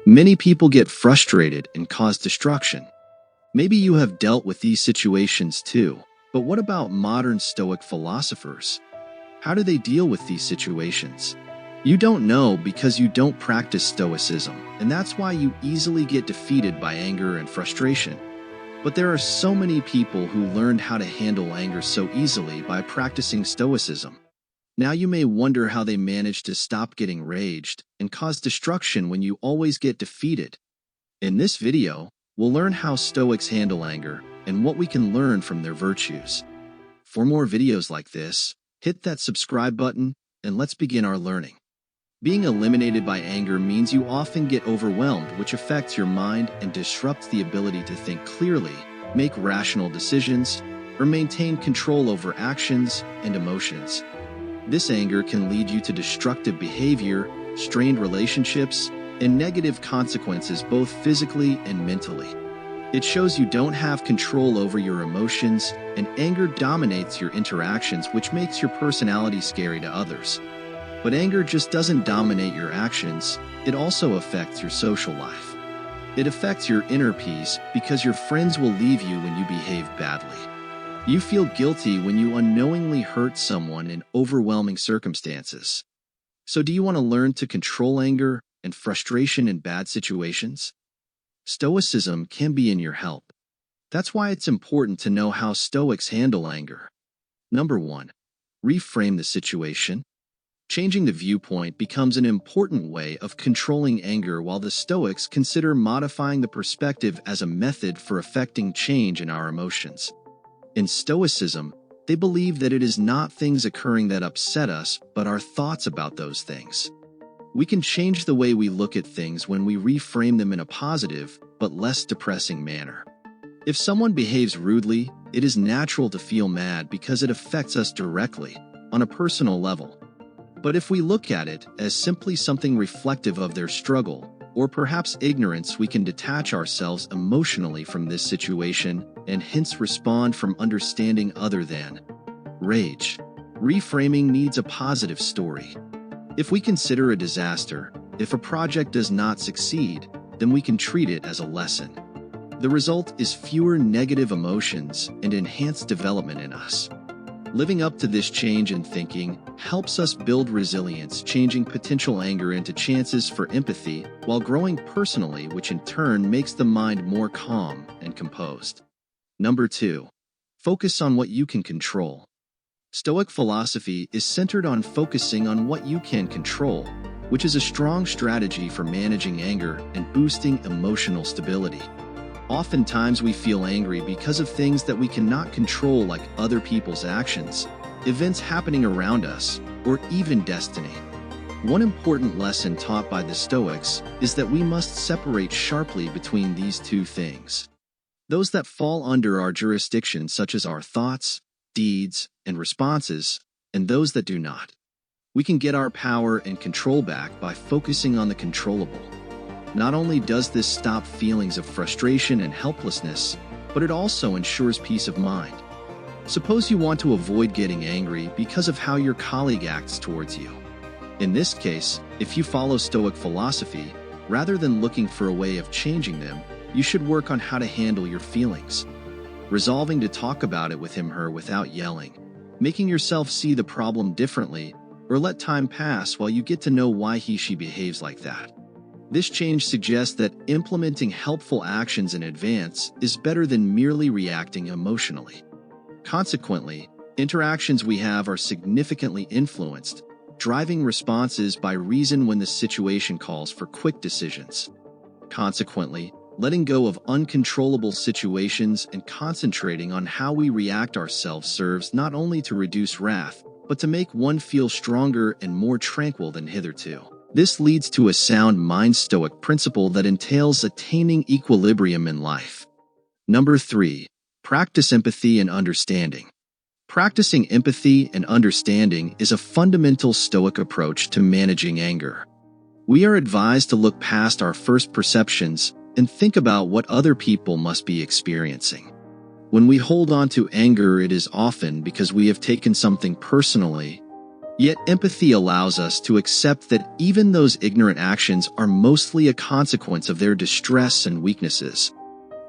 Many people get frustrated and cause destruction. Maybe you have dealt with these situations too, but what about modern Stoic philosophers? How do they deal with these situations? You don't know because you don't practice Stoicism, and that's why you easily get defeated by anger and frustration. But there are so many people who learned how to handle anger so easily by practicing Stoicism. Now you may wonder how they manage to stop getting raged and cause destruction when you always get defeated. In this video, we'll learn how Stoics handle anger and what we can learn from their virtues. For more videos like this, hit that subscribe button and let's begin our learning. Being eliminated by anger means you often get overwhelmed, which affects your mind and disrupts the ability to think clearly, make rational decisions, or maintain control over actions and emotions. This anger can lead you to destructive behavior, strained relationships, and negative consequences both physically and mentally. It shows you don't have control over your emotions, and anger dominates your interactions, which makes your personality scary to others. But anger just doesn't dominate your actions, it also affects your social life. It affects your inner peace because your friends will leave you when you behave badly. You feel guilty when you unknowingly hurt someone in overwhelming circumstances. So do you want to learn to control anger and frustration in bad situations? Stoicism can be in your help. That's why it's important to know how Stoics handle anger. Number 1. Reframe the situation. Changing the viewpoint becomes an important way of controlling anger, while the Stoics consider modifying the perspective as a method for effecting change in our emotions. In Stoicism, they believe that it is not things occurring that upset us, but our thoughts about those things. We can change the way we look at things when we reframe them in a positive, but less depressing manner. If someone behaves rudely, it is natural to feel mad because it affects us directly, on a personal level. But if we look at it as simply something reflective of their struggle, or perhaps ignorance, we can detach ourselves emotionally from this situation and hence respond from understanding other than rage. Reframing needs a positive story. If we consider a disaster, if a project does not succeed, then we can treat it as a lesson. The result is fewer negative emotions and enhanced development in us. Living up to this change in thinking helps us build resilience, changing potential anger into chances for empathy while growing personally, which in turn makes the mind more calm and composed. Number 2. Focus on what you can control. Stoic philosophy is centered on focusing on what you can control, which is a strong strategy for managing anger and boosting emotional stability. Oftentimes we feel angry because of things that we cannot control, like other people's actions, events happening around us, or even destiny. One important lesson taught by the Stoics is that we must separate sharply between these two things. Those that fall under our jurisdiction, such as our thoughts, deeds, and responses, and those that do not. We can get our power and control back by focusing on the controllable. Not only does this stop feelings of frustration and helplessness, but it also ensures peace of mind. Suppose you want to avoid getting angry because of how your colleague acts towards you. In this case, if you follow Stoic philosophy, rather than looking for a way of changing them, you should work on how to handle your feelings. Resolving to talk about it with him/her without yelling, making yourself see the problem differently, or let time pass while you get to know why he/she behaves like that. This change suggests that implementing helpful actions in advance is better than merely reacting emotionally. Consequently, interactions we have are significantly influenced, driving responses by reason when the situation calls for quick decisions. Consequently, letting go of uncontrollable situations and concentrating on how we react ourselves serves not only to reduce wrath, but to make one feel stronger and more tranquil than hitherto. This leads to a sound mind Stoic principle that entails attaining equilibrium in life. Number 3. Practice empathy and understanding. Practicing empathy and understanding is a fundamental Stoic approach to managing anger. We are advised to look past our first perceptions and think about what other people must be experiencing. When we hold on to anger, it is often because we have taken something personally, Yet empathy allows us to accept that even those ignorant actions are mostly a consequence of their distress and weaknesses.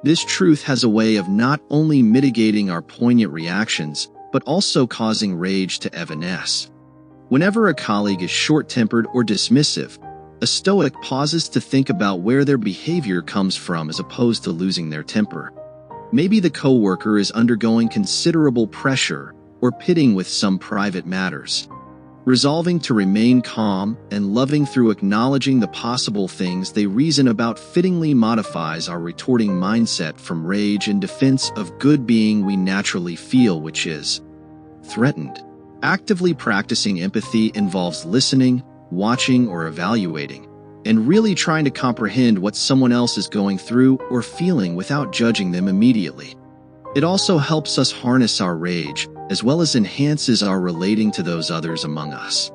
This truth has a way of not only mitigating our poignant reactions, but also causing rage to evanesce. Whenever a colleague is short-tempered or dismissive, a Stoic pauses to think about where their behavior comes from as opposed to losing their temper. Maybe the coworker is undergoing considerable pressure or pitting with some private matters. Resolving to remain calm and loving through acknowledging the possible things they reason about fittingly modifies our retorting mindset from rage in defense of good being we naturally feel, which is threatened. Actively practicing empathy involves listening, watching, or evaluating, and really trying to comprehend what someone else is going through or feeling without judging them immediately. It also helps us harness our rage, as well as enhances our relating to those others among us.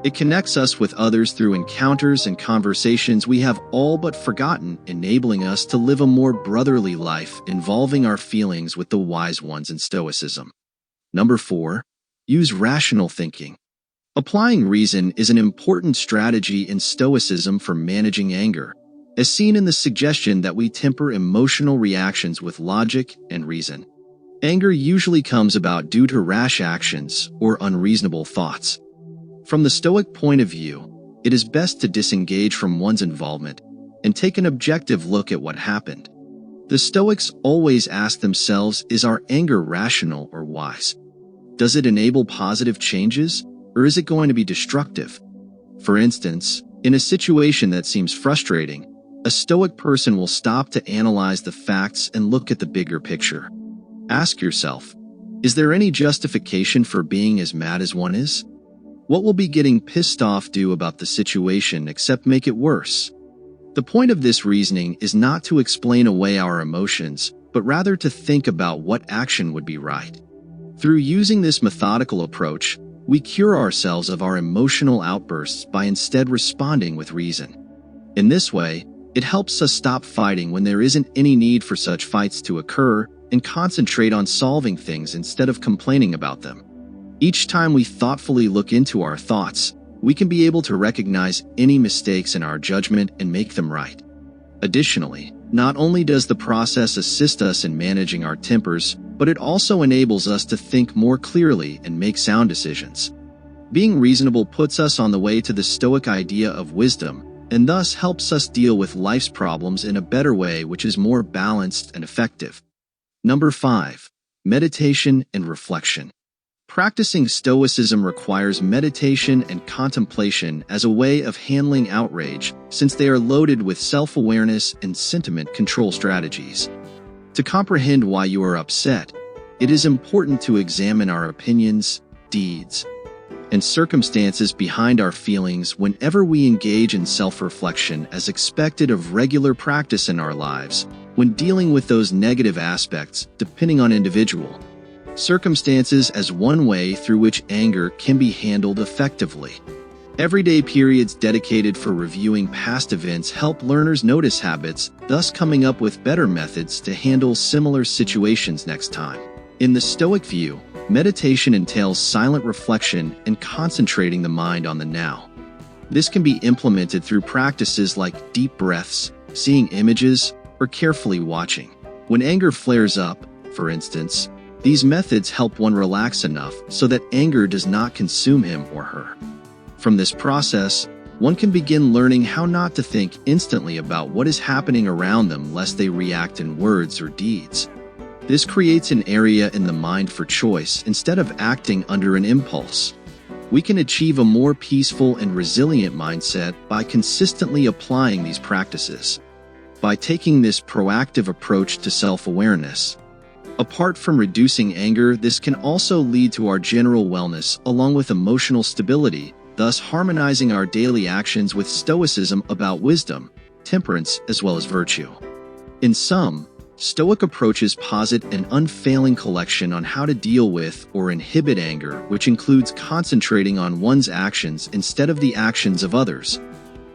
It connects us with others through encounters and conversations we have all but forgotten, enabling us to live a more brotherly life involving our feelings with the wise ones in Stoicism. Number 4. Use rational thinking. Applying reason is an important strategy in Stoicism for managing anger, as seen in the suggestion that we temper emotional reactions with logic and reason. Anger usually comes about due to rash actions or unreasonable thoughts. From the Stoic point of view, it is best to disengage from one's involvement and take an objective look at what happened. The Stoics always ask themselves, is our anger rational or wise? Does it enable positive changes, or is it going to be destructive? For instance, in a situation that seems frustrating, a Stoic person will stop to analyze the facts and look at the bigger picture. Ask yourself, is there any justification for being as mad as one is? What will be getting pissed off do about the situation except make it worse? The point of this reasoning is not to explain away our emotions, but rather to think about what action would be right. Through using this methodical approach, we cure ourselves of our emotional outbursts by instead responding with reason. In this way, it helps us stop fighting when there isn't any need for such fights to occur and concentrate on solving things instead of complaining about them. Each time we thoughtfully look into our thoughts, we can be able to recognize any mistakes in our judgment and make them right. Additionally, not only does the process assist us in managing our tempers, but it also enables us to think more clearly and make sound decisions. Being reasonable puts us on the way to the Stoic idea of wisdom, and thus helps us deal with life's problems in a better way, which is more balanced and effective. Number 5. Meditation and reflection. Practicing Stoicism requires meditation and contemplation as a way of handling outrage, since they are loaded with self-awareness and sentiment control strategies. To comprehend why you are upset, it is important to examine our opinions, deeds, and circumstances behind our feelings whenever we engage in self-reflection, as expected of regular practice in our lives when dealing with those negative aspects, depending on individual circumstances, as one way through which anger can be handled effectively. Everyday periods dedicated for reviewing past events help learners notice habits, thus coming up with better methods to handle similar situations next time. In the Stoic view, meditation entails silent reflection and concentrating the mind on the now. This can be implemented through practices like deep breaths, seeing images, or carefully watching. When anger flares up, for instance, these methods help one relax enough so that anger does not consume him or her. From this process, one can begin learning how not to think instantly about what is happening around them lest they react in words or deeds. This creates an area in the mind for choice instead of acting under an impulse. We can achieve a more peaceful and resilient mindset by consistently applying these practices. By taking this proactive approach to self-awareness, apart from reducing anger, this can also lead to our general wellness along with emotional stability, thus harmonizing our daily actions with Stoicism about wisdom, temperance, as well as virtue. In sum, Stoic approaches posit an unfailing collection on how to deal with or inhibit anger, which includes concentrating on one's actions instead of the actions of others,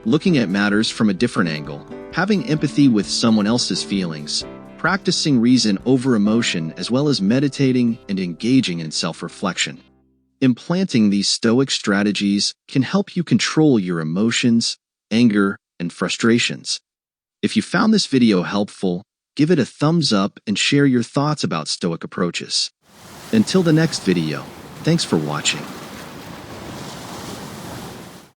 looking at matters from a different angle, having empathy with someone else's feelings, practicing reason over emotion, as well as meditating and engaging in self-reflection. Implanting these Stoic strategies can help you control your emotions, anger, and frustrations. If you found this video helpful, give it a thumbs up and share your thoughts about Stoic approaches. Until the next video, thanks for watching.